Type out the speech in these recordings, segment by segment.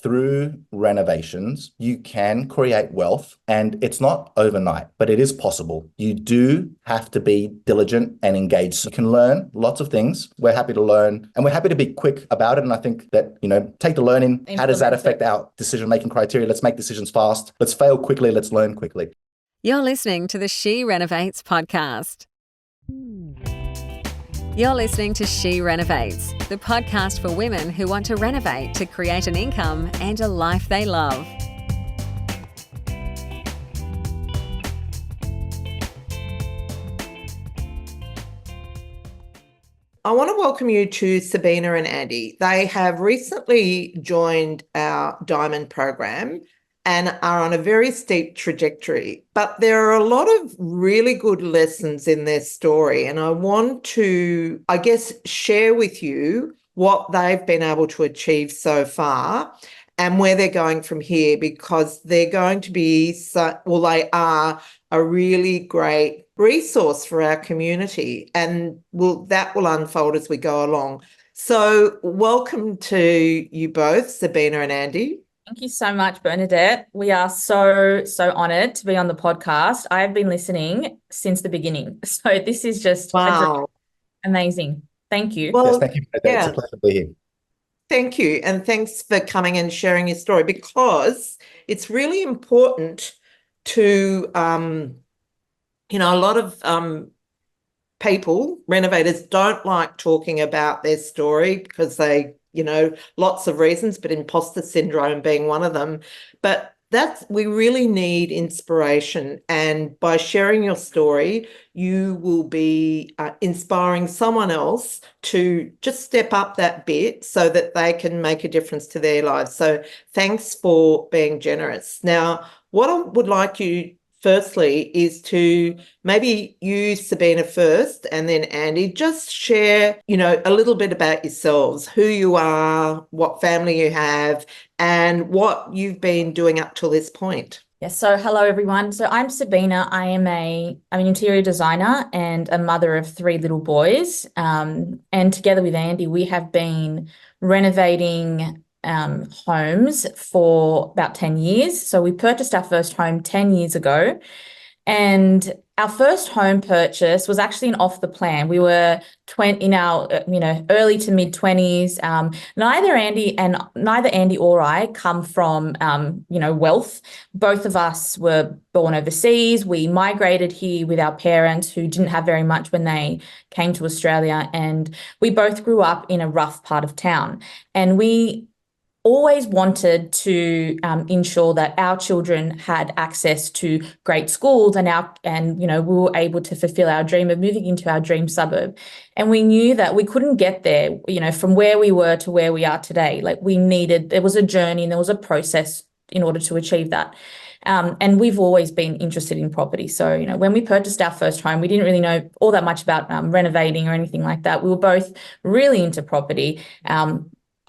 through renovations, you can create wealth, and it's not overnight, but it is possible. You do have to be diligent and engaged. You can learn lots of things. We're happy to learn, and we're happy to be quick about it. And I think that, take the learning. How does that affect our decision-making criteria? Let's make decisions fast. Let's fail quickly. Let's learn quickly. You're listening to the She Renovates podcast. You're listening to She Renovates, the podcast for women who want to renovate to create an income and a life they love. I want to welcome you to Sabina and Andy. They have recently joined our Diamond program and are on a very steep trajectory. But there are a lot of really good lessons in their story, and I want to, share with you what they've been able to achieve so far and where they're going from here, because they're going to be, they are a really great resource for our community, and that will unfold as we go along. So welcome to you both, Sabina and Andy. Thank you so much, Bernadette. We are so honoured to be on the podcast. I have been listening since the beginning. So this is just amazing. Thank you. Yes, thank you, Bernadette. It's a pleasure to be here. Thank you. And thanks for coming and sharing your story, because it's really important to, a lot of people, renovators, don't like talking about their story because they, lots of reasons, but imposter syndrome being one of them. But we really need inspiration. And by sharing your story, you will be inspiring someone else to just step up that bit so that they can make a difference to their lives. So thanks for being generous. Now, what I would like you firstly is to maybe you, Sabina, first, and then Andy, just share, a little bit about yourselves, who you are, what family you have, and what you've been doing up till this point. Yes. So hello, everyone. So I'm Sabina. I'm an interior designer and a mother of 3 little boys. And together with Andy, we have been renovating homes for about 10 years. So we purchased our first home 10 years ago, and our first home purchase was actually an off the plan. We were in our early to mid 20s. Neither Andy or I come from wealth. Both of us were born overseas. We migrated here with our parents, who didn't have very much when they came to Australia, and we both grew up in a rough part of town. And we always wanted to ensure that our children had access to great schools, and we were able to fulfill our dream of moving into our dream suburb. And we knew that we couldn't get there, from where we were to where we are today. There was a journey and there was a process in order to achieve that. And we've always been interested in property. So, when we purchased our first home, we didn't really know all that much about renovating or anything like that. We were both really into property.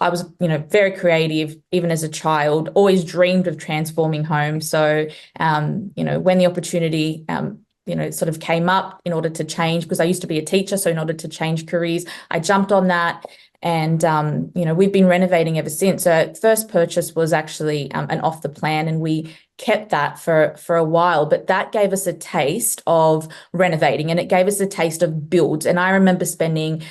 I was, very creative, even as a child, always dreamed of transforming homes. So, when the opportunity, sort of came up in order to change, because I used to be a teacher. So in order to change careers, I jumped on that. And, we've been renovating ever since. So first purchase was actually an off the plan, and we kept that for a while. But that gave us a taste of renovating, and it gave us a taste of builds. And I remember spending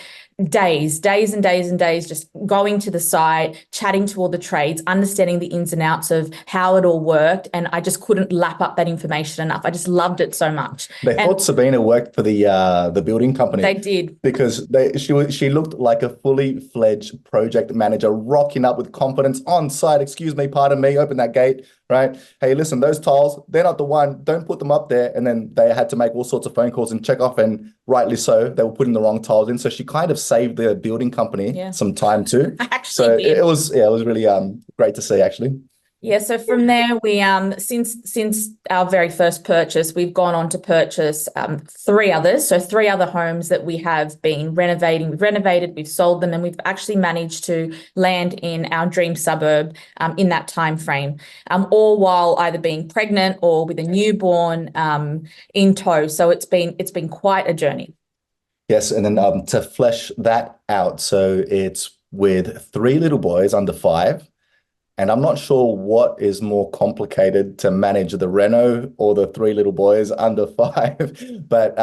days and days just going to the site, chatting to all the trades, understanding the ins and outs of how it all worked, and I just couldn't lap up that information enough. I just loved it so much. They thought Sabina worked for the building company. They did, because she looked like a fully fledged project manager, rocking up with confidence on site. Excuse me, pardon me, open that gate. Right? Hey, listen, those tiles, they're not the one. Don't put them up there. And then they had to make all sorts of phone calls and check off, and rightly so, they were putting the wrong tiles in. So she kind of saved the building company some time too. It was really great to see, actually. Yeah, so from there, we since our very first purchase, we've gone on to purchase 3 others. So 3 other homes that we have been renovating. We've renovated, we've sold them, and we've actually managed to land in our dream suburb in that time frame, all while either being pregnant or with a newborn in tow. So it's been quite a journey. Yes, and then to flesh that out, so it's with 3 little boys under 5. And I'm not sure what is more complicated to manage, the Reno or the three little boys under 5. But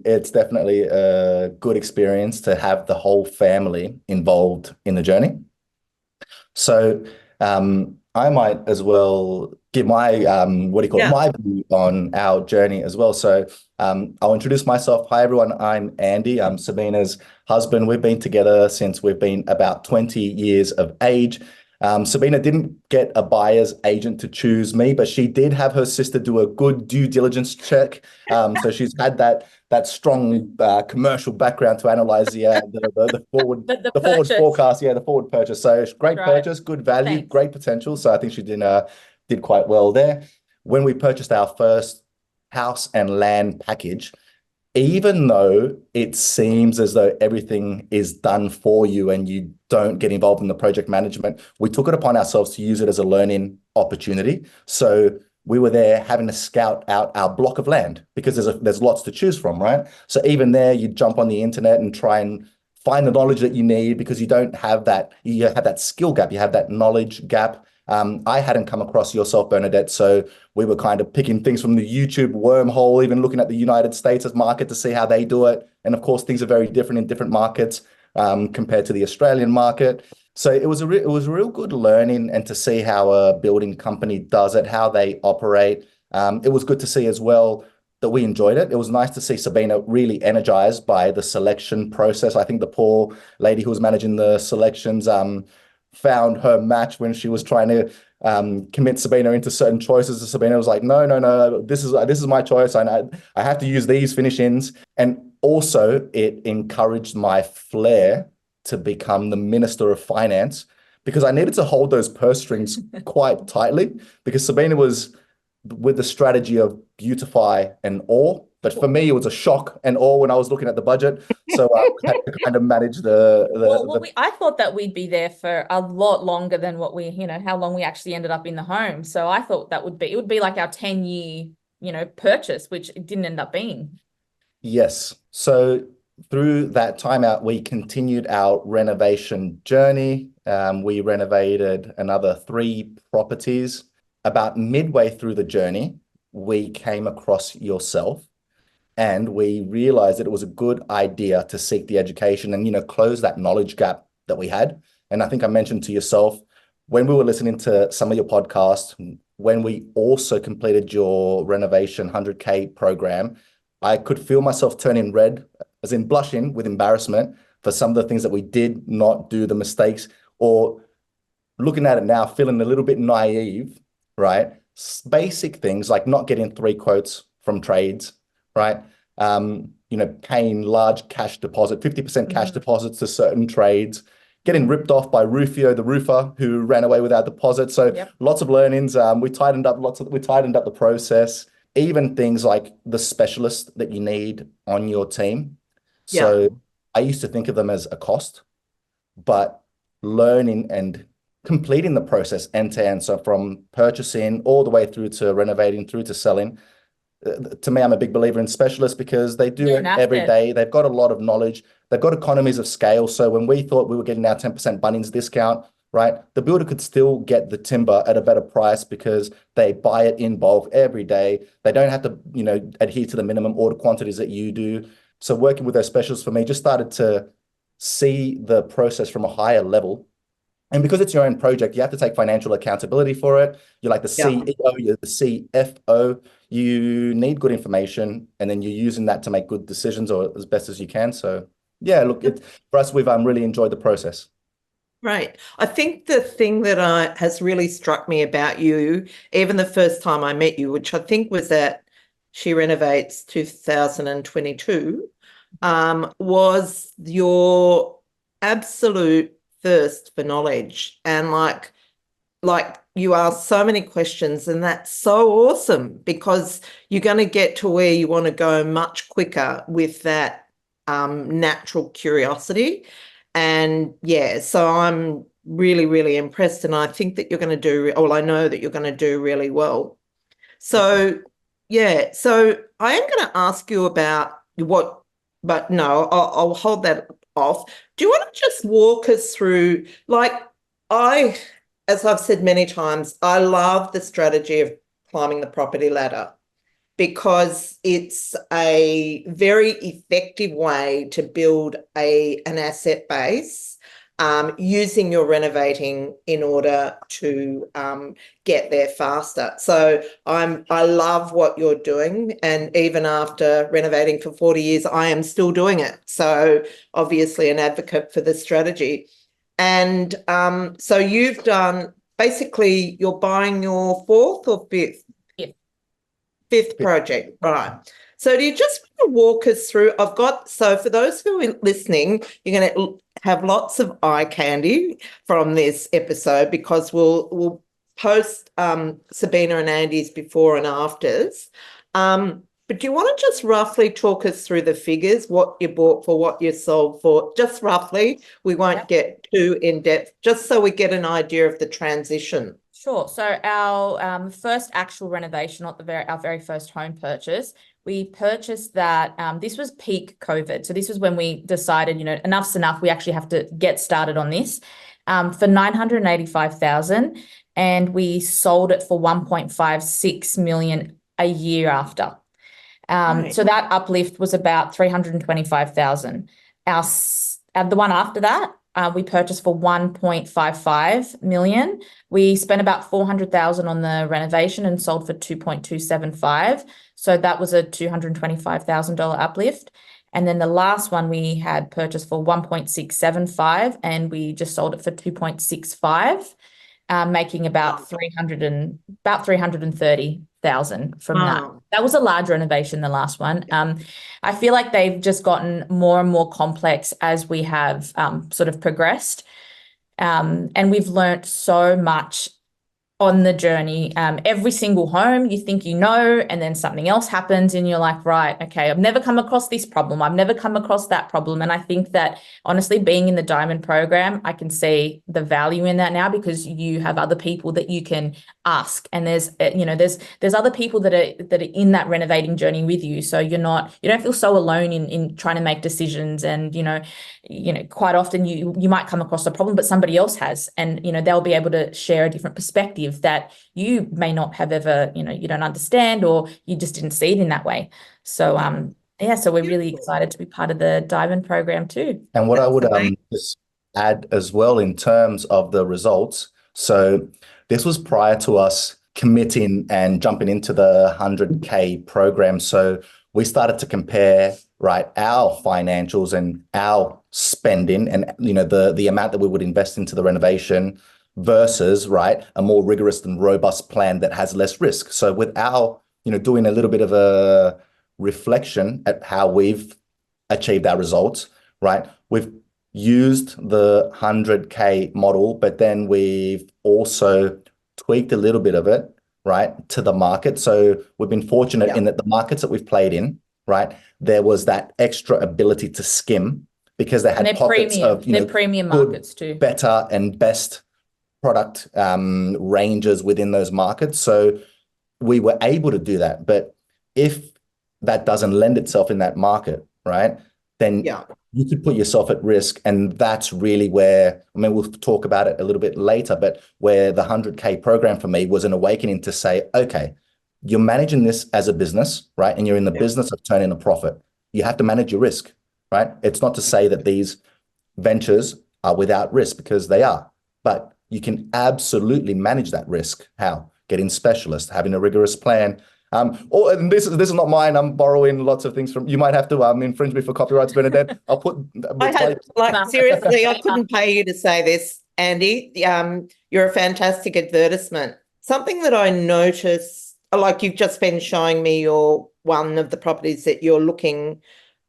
it's definitely a good experience to have the whole family involved in the journey. So I might as well give my my view on our journey as well. So I'll introduce myself. Hi everyone, I'm Andy. I'm Sabina's husband. We've been together since we've been about 20 years of age. Sabina didn't get a buyer's agent to choose me, but she did have her sister do a good due diligence check. So she's had that strong commercial background to analyze the forward the forward forecast, the forward purchase. So great purchase, good value, great potential. So I think she did quite well there. When we purchased our first house and land package, even though it seems as though everything is done for you and you don't get involved in the project management, we took it upon ourselves to use it as a learning opportunity. So we were there having to scout out our block of land because there's lots to choose from, right? So even there, you jump on the internet and try and find the knowledge that you need because you don't have that, you have that skill gap, you have that knowledge gap. I hadn't come across yourself, Bernadette, so we were kind of picking things from the YouTube wormhole, even looking at the United States as market to see how they do it. And of course, things are very different in different markets compared to the Australian market. So it was a real good learning and to see how a building company does it, how they operate. It was good to see as well that we enjoyed it. It was nice to see Sabina really energized by the selection process. I think the poor lady who was managing the selections found her match when she was trying to commit Sabina into certain choices. And Sabina was like, no, this is my choice. I have to use these finish-ins. And also it encouraged my flair to become the Minister of Finance because I needed to hold those purse strings quite tightly because Sabina was with the strategy of beautify and awe. But for me, it was a shock and awe when I was looking at the budget. So I had to kind of manage I thought that we'd be there for a lot longer than what how long we actually ended up in the home. So I thought it would be like our 10-year, purchase, which it didn't end up being. Yes. So through that time out, we continued our renovation journey. We renovated another 3 properties. About midway through the journey, we came across yourself and we realized that it was a good idea to seek the education and, close that knowledge gap that we had. And I think I mentioned to yourself when we were listening to some of your podcasts, when we also completed your Renovation 100K program, I could feel myself turning red, as in blushing with embarrassment for some of the things that we did not do, the mistakes, or looking at it now, feeling a little bit naive, right? Basic things like not getting 3 quotes from trades, right? Paying large cash deposit, 50% cash deposits to certain trades, getting ripped off by Rufio, the roofer, who ran away without deposit. So lots of learnings. We tightened up the process, even things like the specialists that you need on your team. So I used to think of them as a cost, but learning and completing the process end to end. So from purchasing all the way through to renovating, through to selling. To me, I'm a big believer in specialists because they do it every day. They've got a lot of knowledge. They've got economies of scale. So when we thought we were getting our 10% Bunnings discount, right, the builder could still get the timber at a better price because they buy it in bulk every day. They don't have to, adhere to the minimum order quantities that you do. So working with those specialists for me just started to see the process from a higher level. And because it's your own project, you have to take financial accountability for it. You're like the CEO, you're the CFO. You need good information, and then you're using that to make good decisions or as best as you can. So, yeah, look, for us, we've really enjoyed the process. Right. I think the thing that has really struck me about you, even the first time I met you, which I think was at She Renovates 2022, was your absolute thirst for knowledge and like you ask so many questions, and that's so awesome because you're going to get to where you want to go much quicker with that natural curiosity. And so I'm really, really impressed, and I think that you're going to do, I know that you're going to do really well. So so I am going to ask you about but no, I'll hold that off. Do you want to just walk us through, as I've said many times, I love the strategy of climbing the property ladder because it's a very effective way to build an asset base using your renovating in order to get there faster. So I love what you're doing, and even after renovating for 40 years, I am still doing it. So obviously an advocate for the strategy. And so you've done, basically you're buying your fourth or fifth? Fifth project, right. So do you just want to walk us through? So for those who are listening, you're going to have lots of eye candy from this episode because we'll post Sabina and Andy's before and afters. But do you want to just roughly talk us through the figures, what you bought for, what you sold for, just roughly? We won't get too in depth, just so we get an idea of the transition. Sure. So our first actual renovation, our very first home purchase, we purchased that. This was peak COVID. So this was when we decided, enough's enough. We actually have to get started on this for $985,000, and we sold it for $1.56 million a year after. Right. So that uplift was about $325,000. The one after that, we purchased for $1.55 million. We spent about $400,000 on the renovation and sold for $2.275. So that was a $225,000 uplift. And then the last one we had purchased for $1.675, and we just sold it for $2.65, making about $330,000 from that. That was a large renovation, the last one. I feel like they've just gotten more and more complex as we have sort of progressed. And we've learnt so much on the journey. Every single home you think and then something else happens and you're like, right, okay, I've never come across this problem. I've never come across that problem. And I think that honestly, being in the Diamond program, I can see the value in that now because you have other people that you can ask. And there's other people that are in that renovating journey with you. So you don't feel so alone in trying to make decisions. And, quite often you might come across a problem, but somebody else has, and, they'll be able to share a different perspective that you may not have ever, you don't understand, or you just didn't see it in that way. So, so we're really excited to be part of the Diamond program too. And what I would just add as well in terms of the results. So this was prior to us committing and jumping into the 100K program. So we started to compare, right, our financials and our spending and, the amount that we would invest into the renovation versus, right, a more rigorous and robust plan that has less risk. So with our, doing a little bit of a reflection at how we've achieved our results, right, we've used the 100K model, but then we've also tweaked a little bit of it, right, to the market. So we've been fortunate in that the markets that we've played in, right, there was that extra ability to skim because they had pockets of, premium markets too, better and best product ranges within those markets. So we were able to do that. But if that doesn't lend itself in that market, right, then you could put yourself at risk. And that's really where, we'll talk about it a little bit later, but where the 100K program for me was an awakening to say, okay, you're managing this as a business, right? And you're in the business of turning a profit. You have to manage your risk, right? It's not to say that these ventures are without risk, because they are, but you can absolutely manage that risk. How? Getting specialists, having a rigorous plan. And this is not mine. I'm borrowing lots of things from. You might have to infringe me for copyrights, Bernadette. I'll put. Seriously, I couldn't pay you to say this, Andy. You're a fantastic advertisement. Something that I noticed, like you've just been showing me one of the properties that you're looking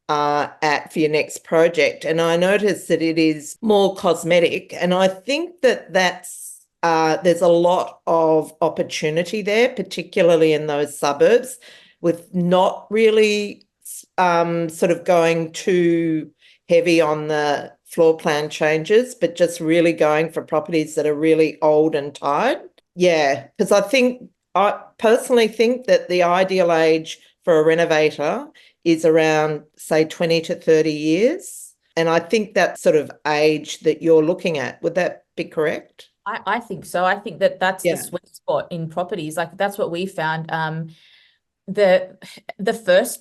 at for your next project, and I noticed that it is more cosmetic, and I think that's there's a lot of opportunity there, particularly in those suburbs, with not really sort of going too heavy on the floor plan changes, but just really going for properties that are really old and tired. Yeah, because I personally think that the ideal age for a renovator is around, say, 20 to 30 years. And I think that sort of age that you're looking at, would that be correct? I think so. I think that that's the Yeah. sweet spot in properties. Like that's what we found. The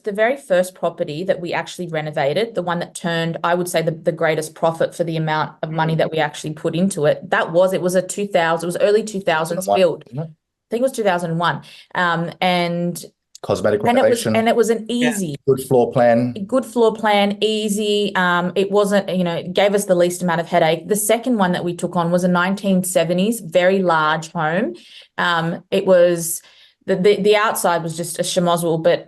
very first property that we actually renovated, the one that turned, I would say, the greatest profit for the amount of money that we actually put into it. It was it was early 2000s build. I think it was 2001. And Cosmetic renovation. And it was an easy, good floor plan, easy. It wasn't, it gave us the least amount of headache. The second one that we took on was a 1970s, very large home. It was the outside was just a schmozzle, but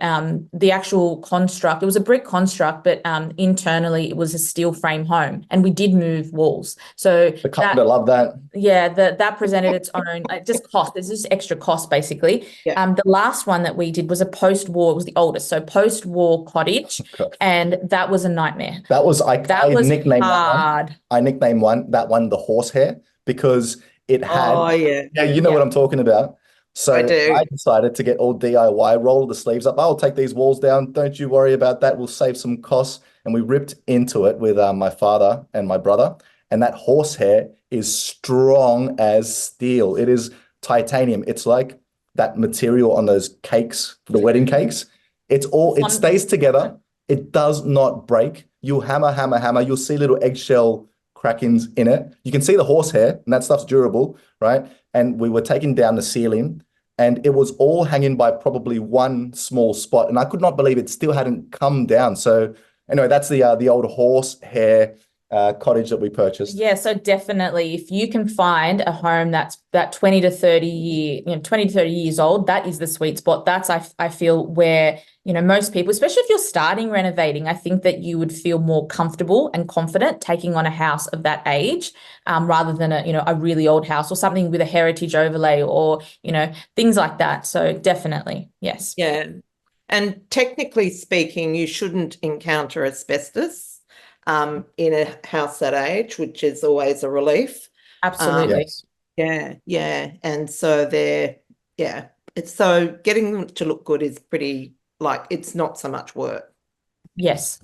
the actual construct, it was a brick construct, but internally it was a steel frame home, and we did move walls. So the carpenter loved that. Yeah, that presented its own just cost. There's just extra cost basically. Yeah. The last one that we did was a post-war. It was the oldest, so post-war cottage, and that was a nightmare. That was I nicknamed hard. I nicknamed that one the horsehair, because it had. Oh yeah. Yeah, you know what I'm talking about. So I do. I decided to get all DIY, roll the sleeves up. I'll take these walls down. Don't you worry about that. We'll save some costs. And we ripped into it with my father and my brother. And that horsehair is strong as steel. It is titanium. It's like that material on those cakes, the wedding cakes. It stays together. It does not break. You'll hammer. You'll see little eggshell crackings in it. You can see the horsehair, and that stuff's durable, right? And we were taking down the ceiling, and it was all hanging by probably one small spot. And I could not believe it still hadn't come down. So anyway, that's the old horsehair cottage that we purchased. Yeah, so definitely, if you can find a home that's that 20 to 30 years old, that is the sweet spot. That's I feel where most people, especially if you're starting renovating, I think that you would feel more comfortable and confident taking on a house of that age, rather than a really old house or something with a heritage overlay or things like that. So definitely, yes. Yeah, and technically speaking, you shouldn't encounter asbestos in a house that age, which is always a relief. Absolutely. Yeah. And so it's so getting them to look good is pretty, it's not so much work. Yes.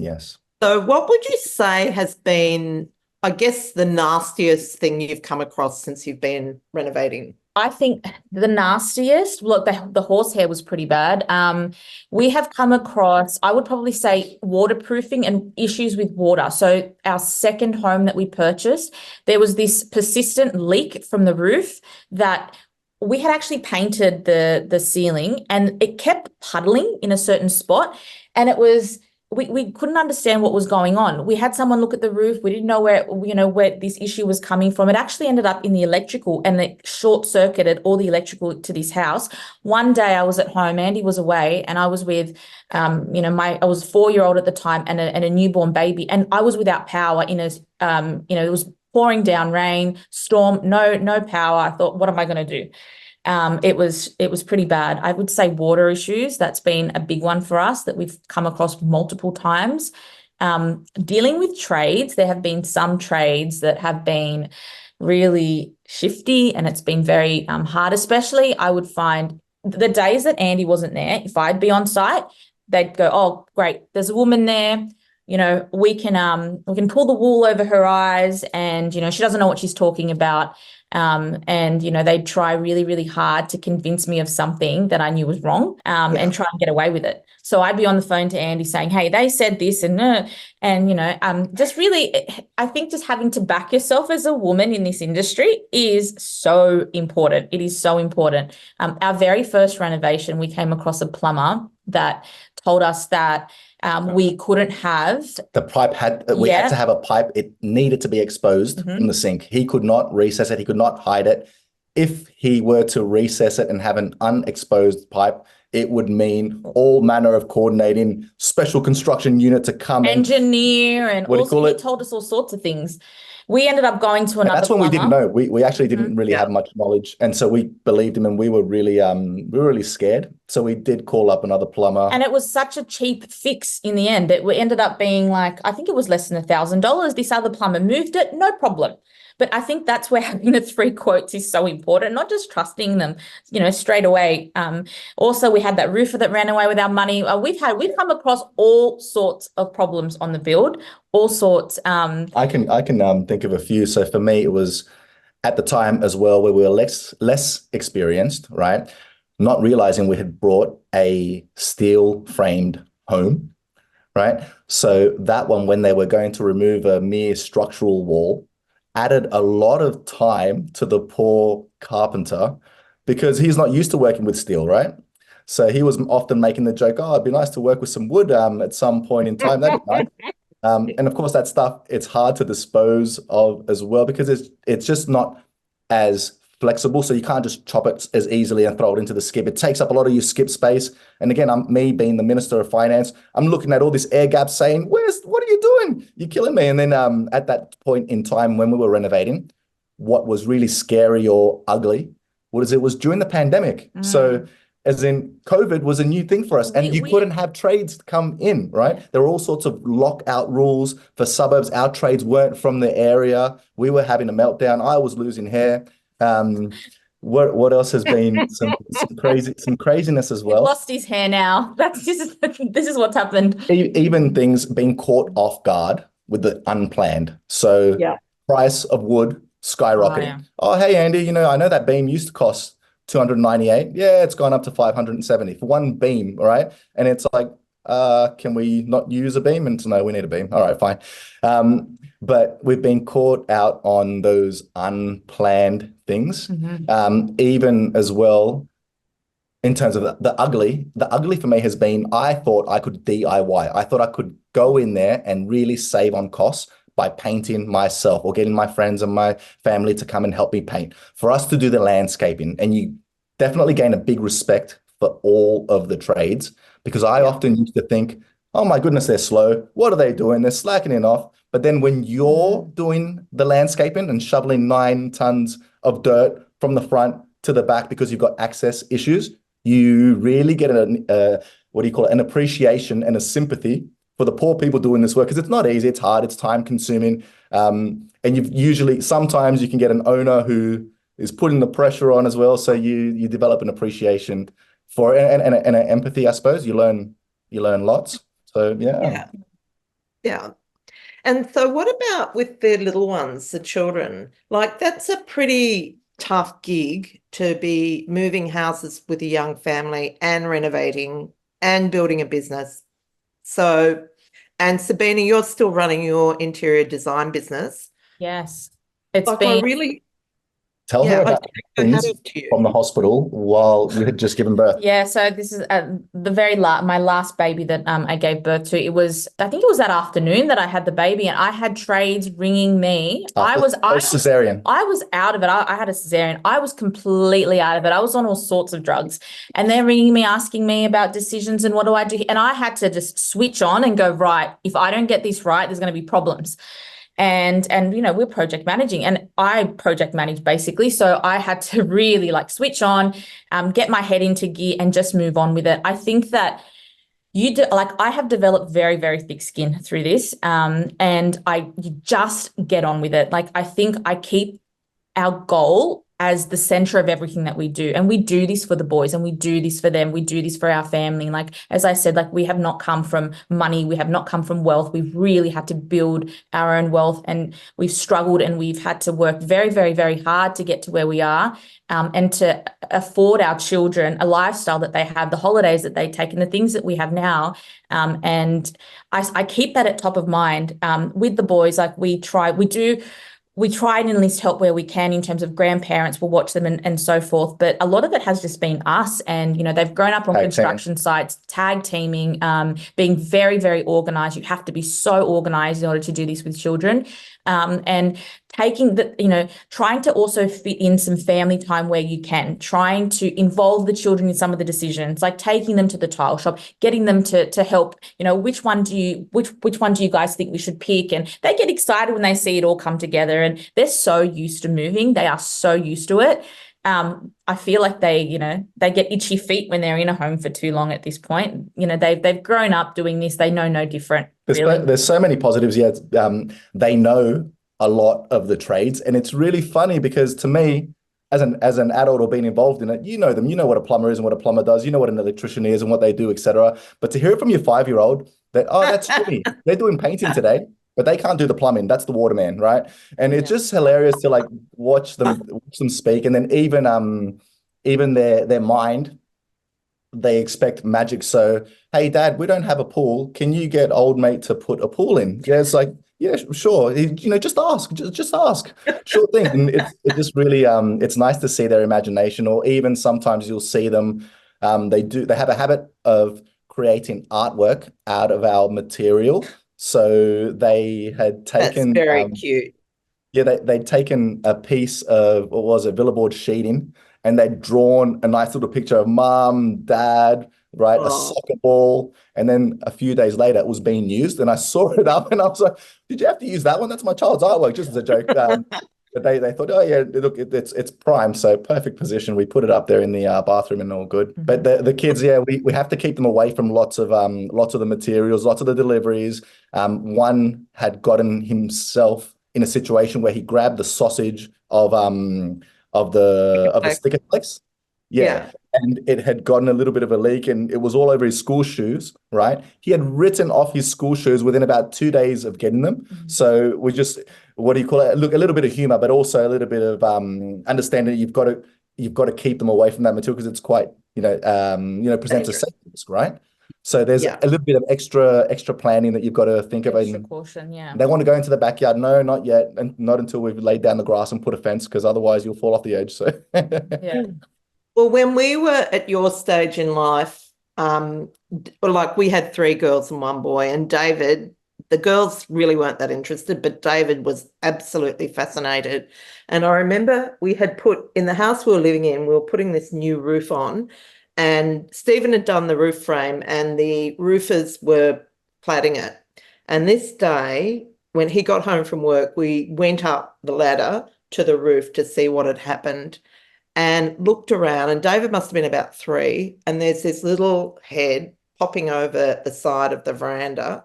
So what would you say has been, I guess, the nastiest thing you've come across since you've been renovating? I think the nastiest, look, the horsehair was pretty bad. We have come across, I would probably say, waterproofing and issues with water. So our second home that we purchased, there was this persistent leak from the roof that we had actually painted the ceiling, and it kept puddling in a certain spot, and it was we couldn't understand what was going on. We had someone look at the roof. We didn't know where this issue was coming from. It actually ended up in the electrical, and it short-circuited all the electrical to this house. One day I was at home, Andy was away, and I was with I was 4-year-old at the time and a newborn baby, and I was without power in it was pouring down rain, storm, no power. I thought, what am I going to do? It was pretty bad. I would say water issues, that's been a big one for us that we've come across multiple times. Dealing with trades, there have been some trades that have been really shifty, and it's been very hard, especially I would find the days that Andy wasn't there, if I'd be on site, they'd go, oh, great, there's a woman there. We can pull the wool over her eyes, and, she doesn't know what she's talking about. They'd try really, really hard to convince me of something that I knew was wrong, and try and get away with it. So I'd be on the phone to Andy saying, hey, they said this, just really, I think just having to back yourself as a woman in this industry is so important. It is so important. Our very first renovation, we came across a plumber that told us that we couldn't have the pipe had to have a pipe. It needed to be exposed from the sink. He could not recess it. He could not hide it. If he were to recess it and have an unexposed pipe, it would mean all manner of coordinating special construction unit to come engineer and also he told us all sorts of things. We ended up going to another That's when plumber. we didn't know. We actually didn't really have much knowledge. And so we believed him, and we were really scared. So we did call up another plumber. And it was such a cheap fix in the end. It ended up being I think it was less than $1,000. This other plumber moved it, no problem. But I think that's where having the 3 quotes is so important, not just trusting them, straight away. Also, we had that roofer that ran away with our money. We've come across all sorts of problems on the build, all sorts. I can think of a few. So for me, it was at the time as well, where we were less experienced, right? Not realizing we had brought a steel framed home, right? So that one, when they were going to remove a mere structural wall, added a lot of time to the poor carpenter because he's not used to working with steel, right? So he was often making the joke, oh, it'd be nice to work with some wood at some point in time. That'd be nice. And of course, that stuff, it's hard to dispose of as well because it's just not as flexible. So you can't just chop it as easily and throw it into the skip. It takes up a lot of your skip space. And again, me being the Minister of Finance, I'm looking at all this air gaps saying, what are you doing? You're killing me. And then at that point in time when we were renovating, what was really scary or ugly was it was during the pandemic. So as in COVID was a new thing for us and you couldn't have trades come in, right? There were all sorts of lockout rules for suburbs. Our trades weren't from the area. We were having a meltdown. I was losing hair. What else has been some craziness as well? He lost his hair now. This is what's happened. Even things being caught off guard with the unplanned. So price of wood skyrocketing. Oh, hey, Andy, I know that beam used to cost 298. Yeah, it's gone up to 570 for one beam, right? And it's like, can we not use a beam? And no, we need a beam. All right, fine. But we've been caught out on those unplanned things. Even as well, in terms of the ugly for me has been, I thought I could DIY. I thought I could go in there and really save on costs by painting myself or getting my friends and my family to come and help me paint. For us to do the landscaping, and you definitely gain a big respect for all of the trades, because I often used to think, oh my goodness, they're slow. What are they doing? They're slackening off. But then when you're doing the landscaping and shoveling 9 tons of dirt from the front to the back because you've got access issues, you really get an appreciation and a sympathy for the poor people doing this work, because it's not easy, it's hard, it's time consuming. And sometimes you can get an owner who is putting the pressure on as well. So you develop an appreciation for it and an empathy, I suppose. You learn lots. So yeah. And so what about with the little ones, the children? Like, that's a pretty tough gig to be moving houses with a young family and renovating and building a business. So, and Sabina, you're still running your interior design business. Yes. Tell her about things from the hospital while you had just given birth. Yeah, so this is my last baby that I gave birth to. I think it was that afternoon that I had the baby, and I had trades ringing me. I was cesarean. I was out of it. I had a cesarean. I was completely out of it. I was on all sorts of drugs, and they're ringing me, asking me about decisions and what do I do. And I had to just switch on and go, right, if I don't get this right, there's going to be problems. And we're project managing, and I project manage basically. So I had to really switch on, get my head into gear and just move on with it. I think that I have developed very, very thick skin through this. And you just get on with it. I think I keep our goal as the center of everything that we do. And we do this for the boys, and we do this for them. We do this for our family. As I said, we have not come from money. We have not come from wealth. We've really had to build our own wealth, and we've struggled, and we've had to work very, very, very hard to get to where we are, and to afford our children a lifestyle that they have, the holidays that they take, and the things that we have now. And I keep that at top of mind with the boys. We try and enlist help where we can in terms of grandparents. We'll watch them and so forth. But a lot of it has just been us. And, they've grown up on construction sites, tag teaming, being very, very organized. You have to be so organized in order to do this with children. And taking trying to also fit in some family time where you can, trying to involve the children in some of the decisions, like taking them to the tile shop, getting them to help, which one do you guys think we should pick? And they get excited when they see it all come together, and they're so used to moving. They are so used to it. I feel like they get itchy feet when they're in a home for too long at this point. They've grown up doing this. They know no different. There's so many positives. Yeah, they know a lot of the trades, and it's really funny because to me, as an adult or being involved in it, you know them. You know what a plumber is and what a plumber does. You know what an electrician is and what they do, etc. But to hear it from your 5-year-old that, oh, that's funny, they're doing painting today. but they can't do the plumbing. That's the waterman, right? And it's just hilarious to like watch them speak, and then even their mind, they expect magic. So, hey, Dad, we don't have a pool. Can you get old mate to put a pool in? Yeah, it's like, yeah, sure. Just ask, just ask. Sure thing. And it's just really it's nice to see their imagination, or even sometimes you'll see them. They have a habit of creating artwork out of our material. So they had taken That's very cute. yeah, they'd taken a piece of, what was it, billboard sheeting, and they'd drawn a nice little picture of mom, dad, right, a Oh, soccer ball, and then a few days later it was being used, and I saw it up, and I was like, "Did you have to use that one? That's my child's artwork," just as a joke. But they thought, "Oh yeah, look, it's prime, so perfect position." We put it up there in the bathroom, and all good. But the kids, yeah, we have to keep them away from lots of the materials, lots of the deliveries. One had gotten himself in a situation where he grabbed the sausage of the okay. sticker place. Yeah. Yeah. And it had gotten a little bit of a leak, and it was all over his school shoes, right? He had written off his school shoes within about 2 days of getting them. So we just, what do you call it? Look, a little bit of humor, but also a little bit of understanding that you've got to keep them away from that material, because it's quite, presents a Dangerous. safety risk, right? So there's Yeah. a little bit of extra planning that you've got to think about. Extra caution, yeah. They want to go into the backyard. No, not yet. And not until we've laid down the grass and put a fence, because otherwise you'll fall off the edge. So Yeah. Well, when we were at your stage in life, like we had 3 girls and 1 boy, and David, the girls really weren't that interested, but David was absolutely fascinated. And I remember we had put in the house we were living in, we were putting this new roof on, and Stephen had done the roof frame and the roofers were cladding it. And this day, when he got home from work, we went up the ladder to the roof to see what had happened, and looked around, and David must have been about 3, and there's this little head popping over the side of the veranda.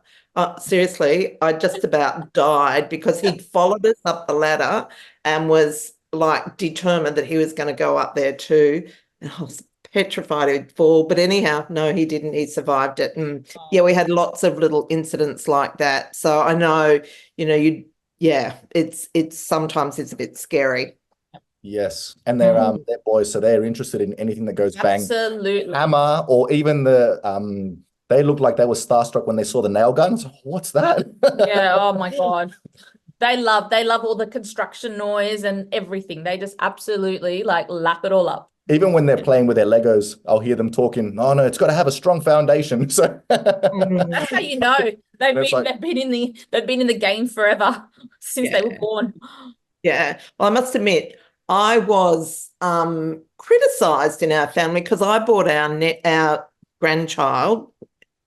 Seriously, I just about died, because he'd followed us up the ladder and was like determined that he was going to go up there too. And I was petrified he'd fall, but anyhow, no, he didn't. He survived it. And yeah, we had lots of little incidents like that. So I know, it's sometimes it's a bit scary. yes, and they're boys, so they're interested in anything that goes bang, Absolutely. hammer, or even they looked like they were starstruck when they saw the nail guns. What's that? Yeah, oh my God. They love all the construction noise and everything. They just absolutely like lap it all up. Even when they're playing with their Legos, I'll hear them talking. Oh no, it's got to have a strong foundation. So That's how you know they've been in the game forever, since they were born. Yeah. Well, I must admit, I was criticised in our family because I bought our grandchild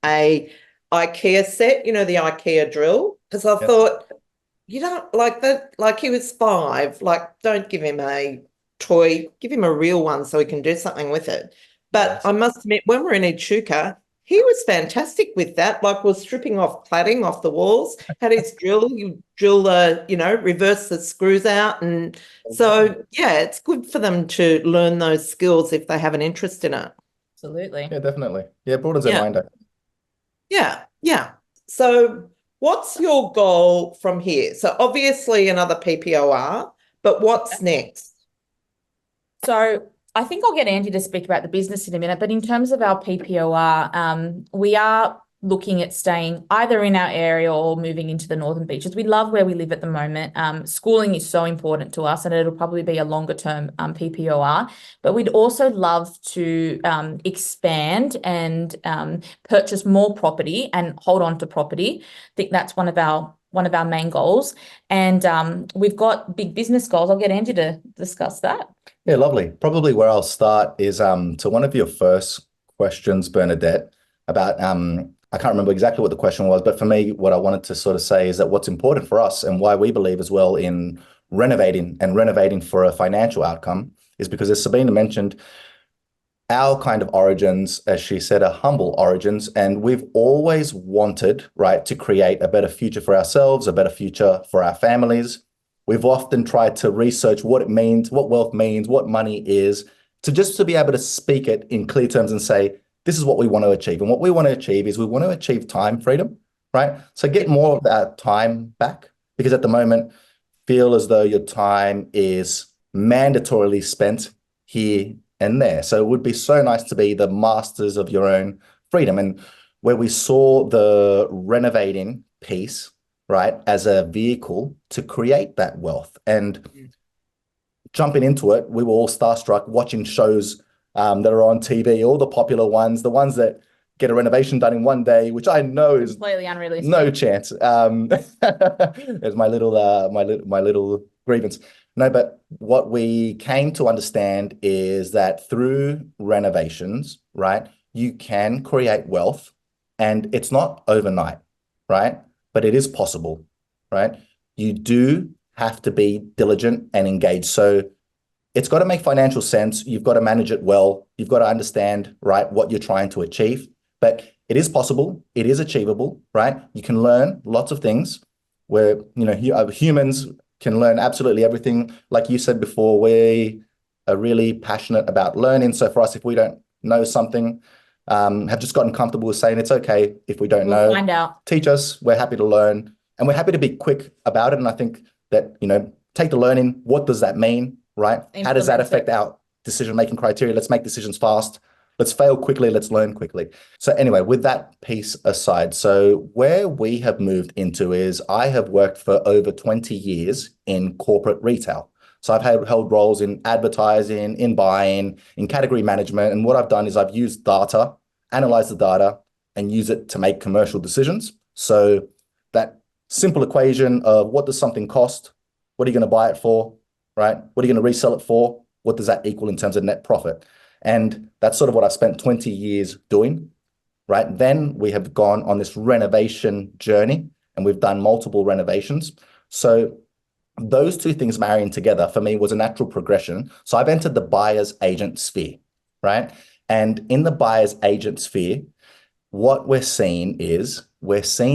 a IKEA set, the IKEA drill, because I thought, you don't like that, like he was 5, like don't give him a toy, give him a real one so he can do something with it. But I must admit, when we're in Echuca, he was fantastic with that. Like, was stripping off cladding off the walls, had his drill, you drill reverse the screws out. And so, yeah, it's good for them to learn those skills if they have an interest in it. Absolutely. yeah, definitely. Yeah, broadens their mind. Yeah. So what's your goal from here? So obviously another PPOR, but what's next? So I think I'll get Andy to speak about the business in a minute, but in terms of our PPOR, we are looking at staying either in our area or moving into the Northern Beaches. We love where we live at the moment. Schooling is so important to us, and it'll probably be a longer term PPOR, but we'd also love to expand and purchase more property and hold on to property. I think that's one of our main goals. And we've got big business goals. I'll get Andy to discuss that. Yeah, lovely. Probably where I'll start is to one of your first questions, Bernadette, about I can't remember exactly what the question was, but for me, what I wanted to sort of say is that what's important for us and why we believe as well in renovating for a financial outcome is because, as Sabina mentioned, our kind of origins, as she said, are humble origins, and we've always wanted, right, to create a better future for ourselves, a better future for our families. We've often tried to research what it means, what wealth means, what money is, to be able to speak it in clear terms and say, this is what we want to achieve. And what we want to achieve is we want to achieve time freedom, right? So get more of that time back, because at the moment, feel as though your time is mandatorily spent here and there. So it would be so nice to be the masters of your own freedom. And where we saw the renovating piece, right, as a vehicle to create that wealth. And jumping into it, we were all starstruck watching shows that are on TV, all the popular ones, the ones that get a renovation done in one day, which I know is completely unrealistic. no chance. There's my little grievance. No, but what we came to understand is that through renovations, right, you can create wealth, and it's not overnight, right? But it is possible, right? You do have to be diligent and engaged. So it's got to make financial sense. You've got to manage it well. You've got to understand, right, what you're trying to achieve. But it is possible. It is achievable, right? You can learn lots of things where, humans can learn absolutely everything. Like you said before, we are really passionate about learning. So for us, if we don't know something, have just gotten comfortable with saying it's okay if we don't know. Find out. Teach us. We're happy to learn, and we're happy to be quick about it. And I think that, take the learning. What does that mean, right? How does that affect our decision-making criteria? Let's make decisions fast. Let's fail quickly. Let's learn quickly. So anyway, with that piece aside, so where we have moved into is I have worked for over 20 years in corporate retail. So I've held roles in advertising, in buying, in category management. And what I've done is I've used data, analyzed the data, and use it to make commercial decisions. So that simple equation of what does something cost? What are you going to buy it for, right? What are you going to resell it for? What does that equal in terms of net profit? And that's sort of what I spent 20 years doing, right? Then we have gone on this renovation journey, and we've done multiple renovations. So those two things marrying together for me was a natural progression. So I've entered the buyer's agent sphere, right? And in the buyer's agent sphere, what we're seeing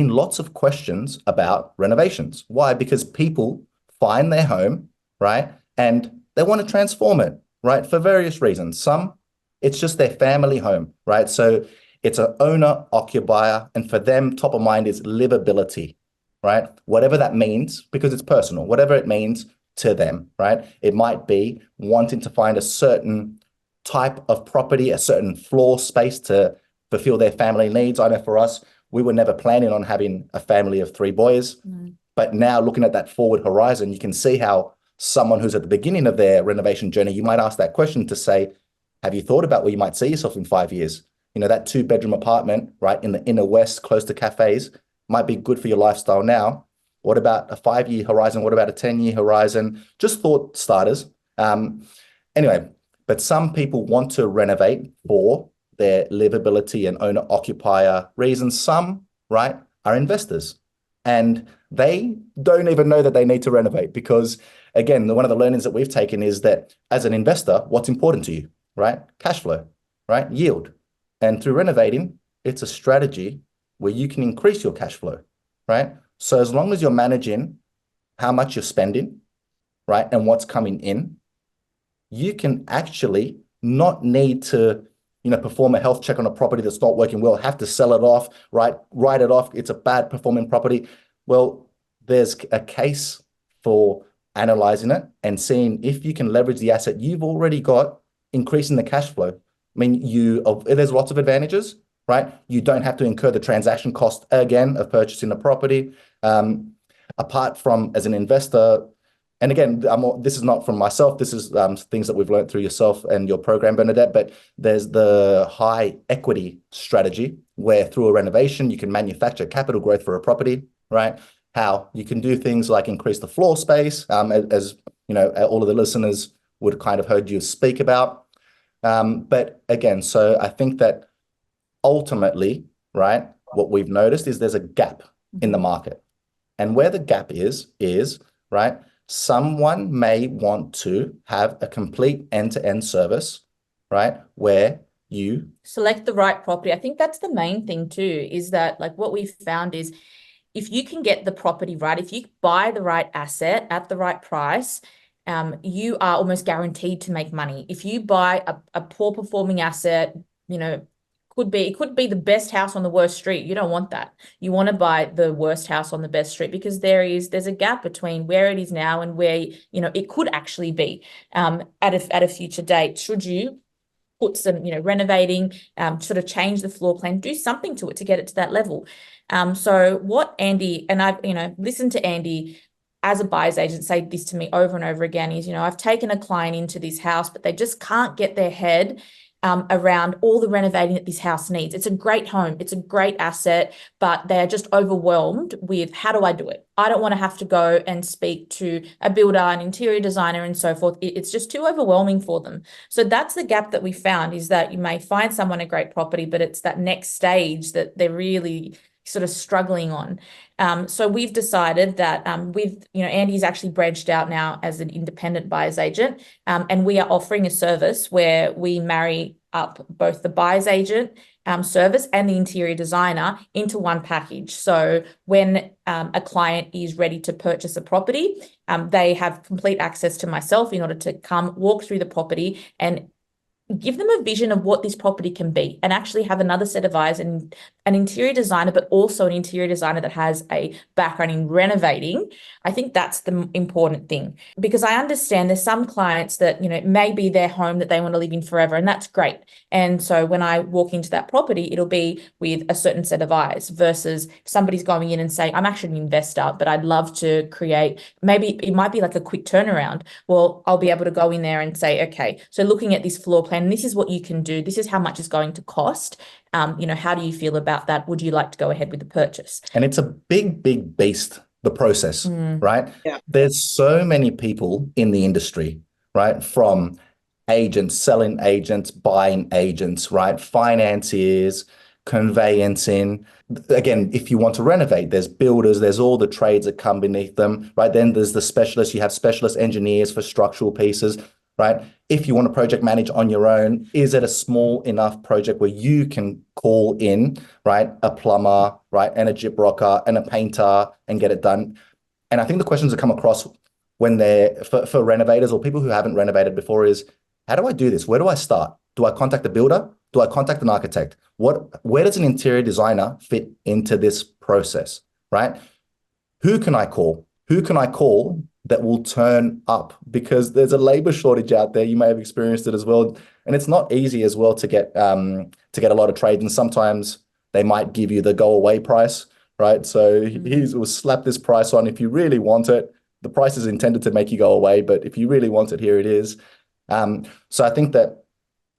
lots of questions about renovations. Why? Because people find their home, right? And they want to transform it, right? For various reasons. Some, it's just their family home, right? So it's an owner occupier, and for them, top of mind is livability, right? Whatever that means, because it's personal, whatever it means to them, right? It might be wanting to find a certain type of property, a certain floor space to fulfill their family needs. I know for us, we were never planning on having a family of 3 boys. But now looking at that forward horizon, you can see how someone who's at the beginning of their renovation journey, you might ask that question to say, have you thought about where you might see yourself in 5 years? That 2-bedroom apartment, right, in the inner west, close to cafes, might be good for your lifestyle now. What about a 5-year horizon? What about a 10-year horizon? Just thought starters. Anyway, but some people want to renovate for their livability and owner-occupier reasons. Some, right, are investors, and they don't even know that they need to renovate because, again, one of the learnings that we've taken is that as an investor, what's important to you, right? Cash flow, right? Yield. And through renovating, it's a strategy where you can increase your cash flow, right? So as long as you're managing how much you're spending, right, and what's coming in, you can actually not need to, perform a health check on a property that's not working well, have to sell it off, right? Write it off. It's a bad performing property. Well, there's a case for analyzing it and seeing if you can leverage the asset you've already got, increasing the cash flow. I mean, there's lots of advantages, right? You don't have to incur the transaction cost again of purchasing a property. Apart from as an investor, and again, this is not from myself. This is things that we've learned through yourself and your program, Bernadette. But there's the high equity strategy where through a renovation, you can manufacture capital growth for a property, right? How you can do things like increase the floor space, as all of the listeners would kind of heard you speak about. But again, so I think that ultimately, right, what we've noticed is there's a gap in the market. And where the gap is, right, someone may want to have a complete end-to-end service, right, where you select the right property. I think that's the main thing too, is that like what we've found is if you can get the property right, if you buy the right asset at the right price, you are almost guaranteed to make money. If you buy a poor performing asset, could it could be the best house on the worst street. You don't want that. You want to buy the worst house on the best street, because there's a gap between where it is now and where, it could actually be at a future date. Should you put some, renovating, sort of change the floor plan, do something to it to get it to that level. So what Andy, and I've, listened to Andy as a buyer's agent say this to me over and over again, is, I've taken a client into this house, but they just can't get their head around all the renovating that this house needs. It's a great home. It's a great asset, but they are just overwhelmed with, how do I do it? I don't want to have to go and speak to a builder, an interior designer, and so forth. It's just too overwhelming for them. So that's the gap that we found, is that you may find someone a great property, but it's that next stage that they're really sort of struggling on. So we've decided that Andy's actually branched out now as an independent buyer's agent, and we are offering a service where we marry up both the buyer's agent service and the interior designer into one package. So when a client is ready to purchase a property, they have complete access to myself in order to come walk through the property and give them a vision of what this property can be, and actually have another set of eyes, and an interior designer, but also an interior designer that has a background in renovating. I think that's the important thing, because I understand there's some clients that, it may be their home that they want to live in forever, and that's great. And so when I walk into that property, it'll be with a certain set of eyes, versus somebody's going in and saying, I'm actually an investor, but I'd love to create, maybe it might be like a quick turnaround. Well, I'll be able to go in there and say, okay, so looking at this floor plan, this is what you can do. This is how much it's going to cost. How do you feel about that? Would you like to go ahead with the purchase? And it's a big, big beast, the process, right? Yeah. There's so many people in the industry, right? From agents, selling agents, buying agents, right? Financiers, conveyancing. Again, if you want to renovate, there's builders, there's all the trades that come beneath them, right? Then there's the specialists. You have specialist engineers for structural pieces, right? If you want to project manage on your own, is it a small enough project where you can call in, right, a plumber, right, and a gyprocker and a painter and get it done? And I think the questions that come across when they're for renovators or people who haven't renovated before is, how do I do this? Where do I start? Do I contact a builder? Do I contact an architect? Where does an interior designer fit into this process, right? Who can I call? Who can I call that will turn up? Because there's a labor shortage out there. You may have experienced it as well. And it's not easy as well to get a lot of trades. And sometimes they might give you the go away price, right? So we'll slap this price on. If you really want it, the price is intended to make you go away. But if you really want it, here it is. So I think that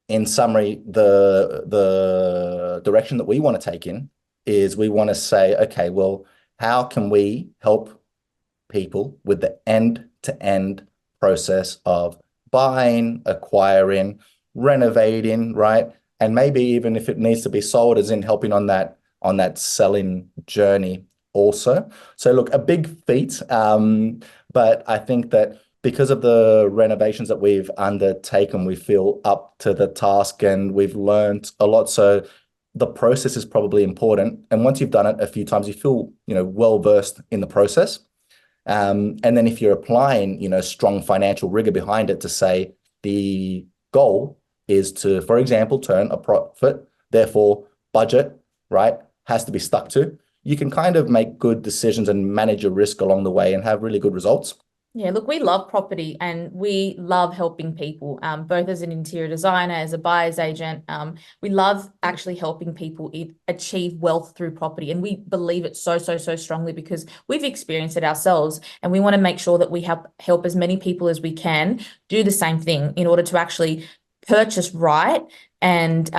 in summary, the direction that we want to take in is we want to say, okay, well, how can we help people with the end-to-end process of buying, acquiring, renovating, right? And maybe even if it needs to be sold, as in helping on that selling journey also. So look, a big feat, but I think that because of the renovations that we've undertaken, we feel up to the task and we've learned a lot. So the process is probably important. And once you've done it a few times, you feel, well-versed in the process. And then if you're applying, strong financial rigor behind it to say the goal is to, for example, turn a profit, therefore budget, right, has to be stuck to, you can kind of make good decisions and manage your risk along the way and have really good results. Yeah, look, we love property and we love helping people, both as an interior designer, as a buyer's agent. We love actually helping people achieve wealth through property. And we believe it so strongly because we've experienced it ourselves. And we want to make sure that we help as many people as we can do the same thing in order to actually purchase right and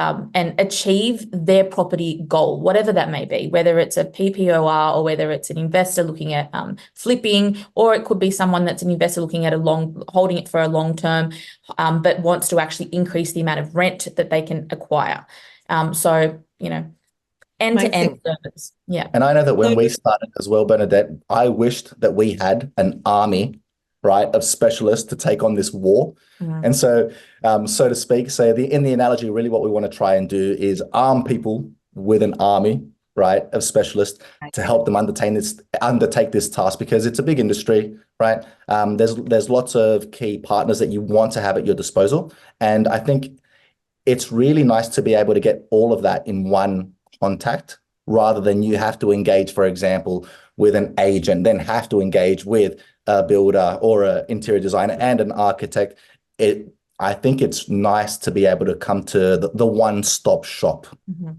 achieve their property goal, whatever that may be, whether it's a PPOR or whether it's an investor looking at flipping, or it could be someone that's an investor looking at holding it for a long term, but wants to actually increase the amount of rent that they can acquire. So, end-to-end service. Yeah. And I know that when we started as well, Bernadette, I wished that we had an army, right, of specialists to take on this war. And so, so to speak, in the analogy, really what we want to try and do is arm people with an army, right, of specialists to help them undertake this task, because it's a big industry, right? There's lots of key partners that you want to have at your disposal. And I think it's really nice to be able to get all of that in one contact rather than you have to engage, for example, with an agent, then have to engage with a builder or an interior designer and an architect. I think it's nice to be able to come to the one-stop shop.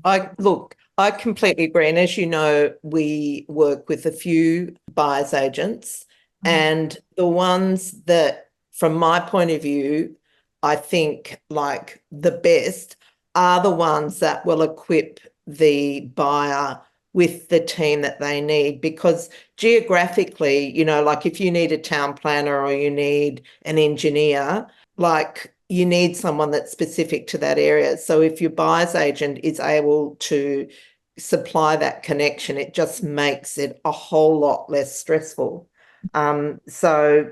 I completely agree. And as you know, we work with a few buyer's agents, and the ones that, from my point of view, I think like the best are the ones that will equip the buyer with the team that they need, because geographically, you know, like if you need a town planner or you need an engineer, like you need someone that's specific to that area. So if your buyer's agent is able to supply that connection, it just makes it a whole lot less stressful. So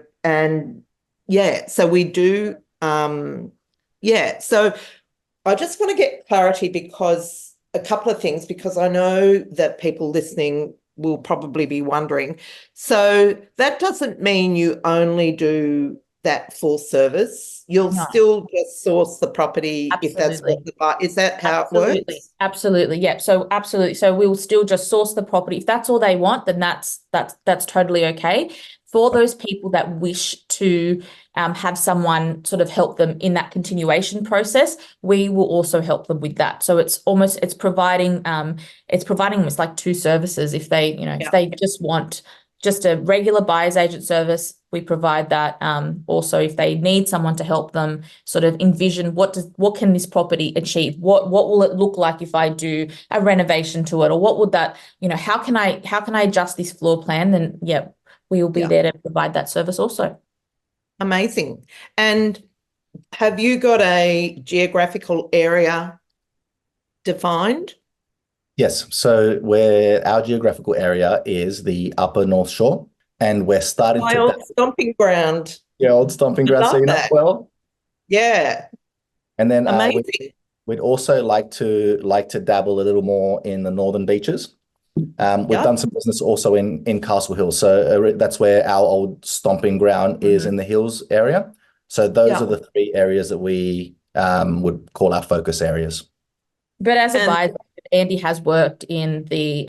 we do, so I just want to get clarity, because a couple of things, because I know that people listening will probably be wondering. So that doesn't mean you only do that full service. You'll still just source the property. Absolutely. If that's what the buyer, is that how it works? Absolutely. Yeah. So absolutely. So we'll still just source the property. If that's all they want, then that's totally okay. For those people that wish to have someone sort of help them in that continuation process, we will also help them with that. So it's providing almost like two services. If they, if they just want just a regular buyer's agent service, we provide that. Also, if they need someone to help them sort of envision what can this property achieve? What will it look like if I do a renovation to it? Or what would that, how can I adjust this floor plan? Then we will be there to provide that service also. Amazing. And have you got a geographical area defined? Yes. So our geographical area is the Upper North Shore, and we're starting My old stomping ground. Yeah, old stomping ground. So you know well. Yeah. And then amazing. We'd also like to dabble a little more in the northern beaches. We've done some business also in Castle Hill. So that's where our old stomping ground is, in the hills area. So those are the three areas that we would call our focus areas. But as a buyer, Andy has worked in the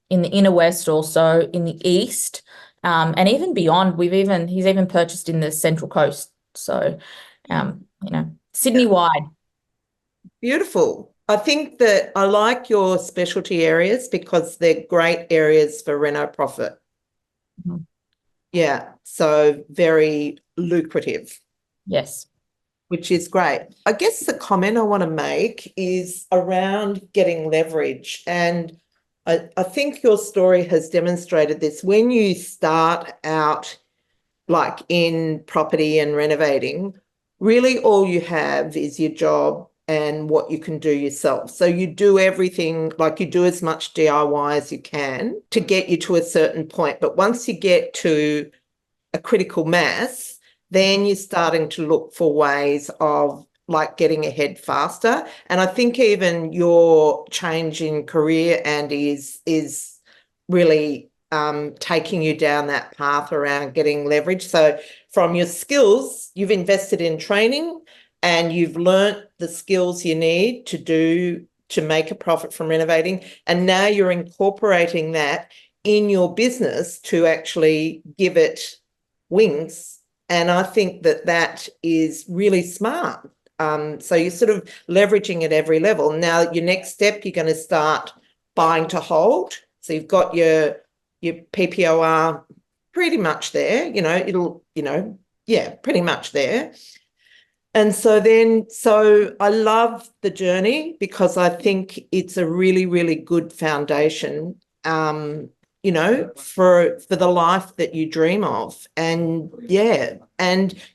inner west, also in the east, and even beyond. He's even purchased in the Central Coast. So, Sydney wide. Beautiful. I think that I like your specialty areas because they're great areas for reno profit. Mm-hmm. Yeah, so very lucrative. Yes. Which is great. I guess the comment I want to make is around getting leverage. And I think your story has demonstrated this. When you start out like in property and renovating, really all you have is your job and what you can do yourself. So you do everything, like you do as much DIY as you can to get you to a certain point. But once you get to a critical mass, then you're starting to look for ways of like getting ahead faster. And I think even your change in career, Andy, is really taking you down that path around getting leverage. So from your skills, you've invested in training and you've learnt the skills you need to make a profit from renovating. And now you're incorporating that in your business to actually give it wings. And I think that is really smart. So you're sort of leveraging at every level. Now, your next step, you're going to start buying to hold. So you've got your PPOR pretty much there, pretty much there. And so I love the journey because I think it's a really, really good foundation, for the life that you dream of. And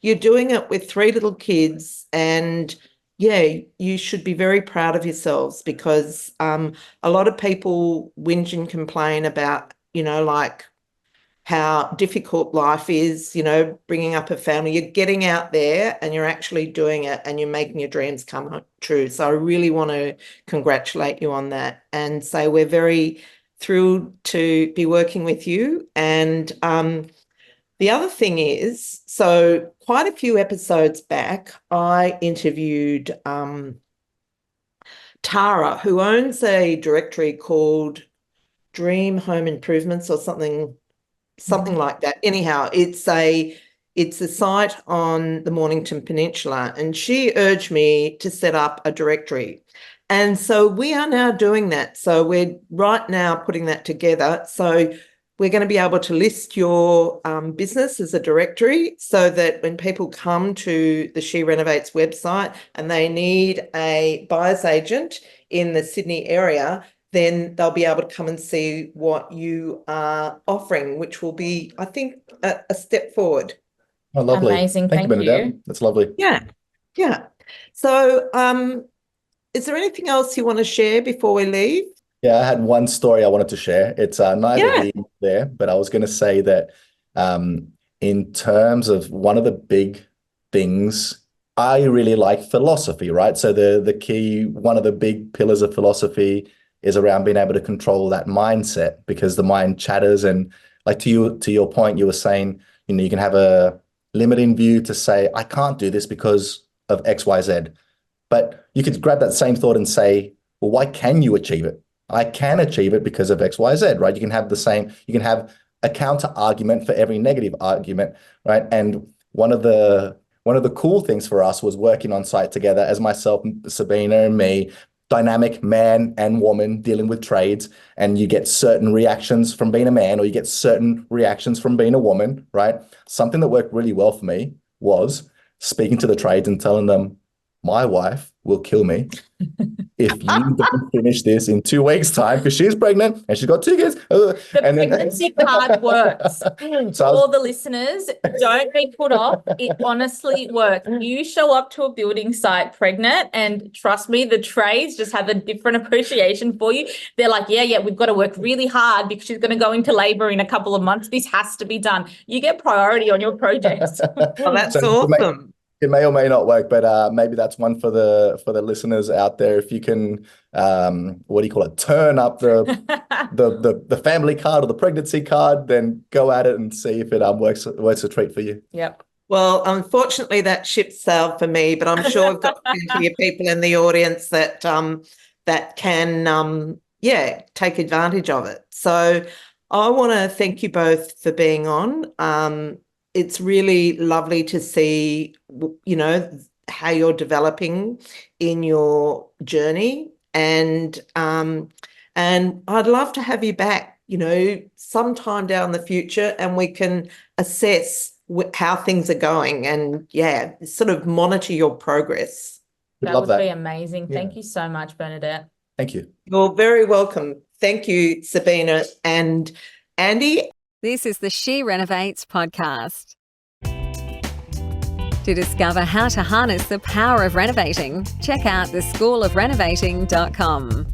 you're doing it with 3 little kids, and you should be very proud of yourselves because a lot of people whinge and complain about, like how difficult life is, bringing up a family. You're getting out there and you're actually doing it and you're making your dreams come true. So I really want to congratulate you on that and say we're very thrilled to be working with you. And the other thing is, so quite a few episodes back, I interviewed Tara, who owns a directory called Dream Home Improvements or something like that. Anyhow, it's a site on the Mornington Peninsula, and she urged me to set up a directory. And so we are now doing that. So we're right now putting that together. So we're going to be able to list your business as a directory so that when people come to the She Renovates website and they need a buyer's agent in the Sydney area, then they'll be able to come and see what you are offering, which will be, I think, a step forward. Oh, lovely. Amazing. Thank you, Bernadette. That's lovely. Yeah. So is there anything else you want to share before we leave? Yeah, I had one story I wanted to share. It's neither here nor there, but I was going to say that in terms of one of the big things, I really like philosophy, right? So one of the big pillars of philosophy is around being able to control that mindset, because the mind chatters. And like to your point, you were saying, you can have a limiting view to say, I can't do this because of X, Y, Z. But you could grab that same thought and say, well, why can you achieve it? I can achieve it because of X, Y, Z, right? You can have a counter argument for every negative argument, right? And one of the cool things for us was working on site together as myself, Sabina, and me, dynamic man and woman dealing with trades, and you get certain reactions from being a man, or you get certain reactions from being a woman, right? Something that worked really well for me was speaking to the trades and telling them, my wife will kill me if you don't finish this in 2 weeks' time, because she's pregnant and she's got 2 kids. The pregnancy card works. All the listeners, don't be put off. It honestly works. You show up to a building site pregnant, and trust me, the trades just have a different appreciation for you. They're like, yeah, we've got to work really hard because she's going to go into labor in a couple of months. This has to be done. You get priority on your projects. Well, that's awesome. It may or may not work, but maybe that's one for the listeners out there. If you can, turn up the family card or the pregnancy card, then go at it and see if it works a treat for you. Yep. Well, unfortunately, that ship sailed for me, but I'm sure I've got plenty of people in the audience that can take advantage of it. So I want to thank you both for being on. It's really lovely to see, how you're developing in your journey, and I'd love to have you back, sometime down the future, and we can assess how things are going and sort of monitor your progress. That would be amazing. Thank you so much, Bernadette. Thank you. You're very welcome. Thank you, Sabina and Andy. This is the She Renovates podcast. To discover how to harness the power of renovating, check out theschoolofrenovating.com.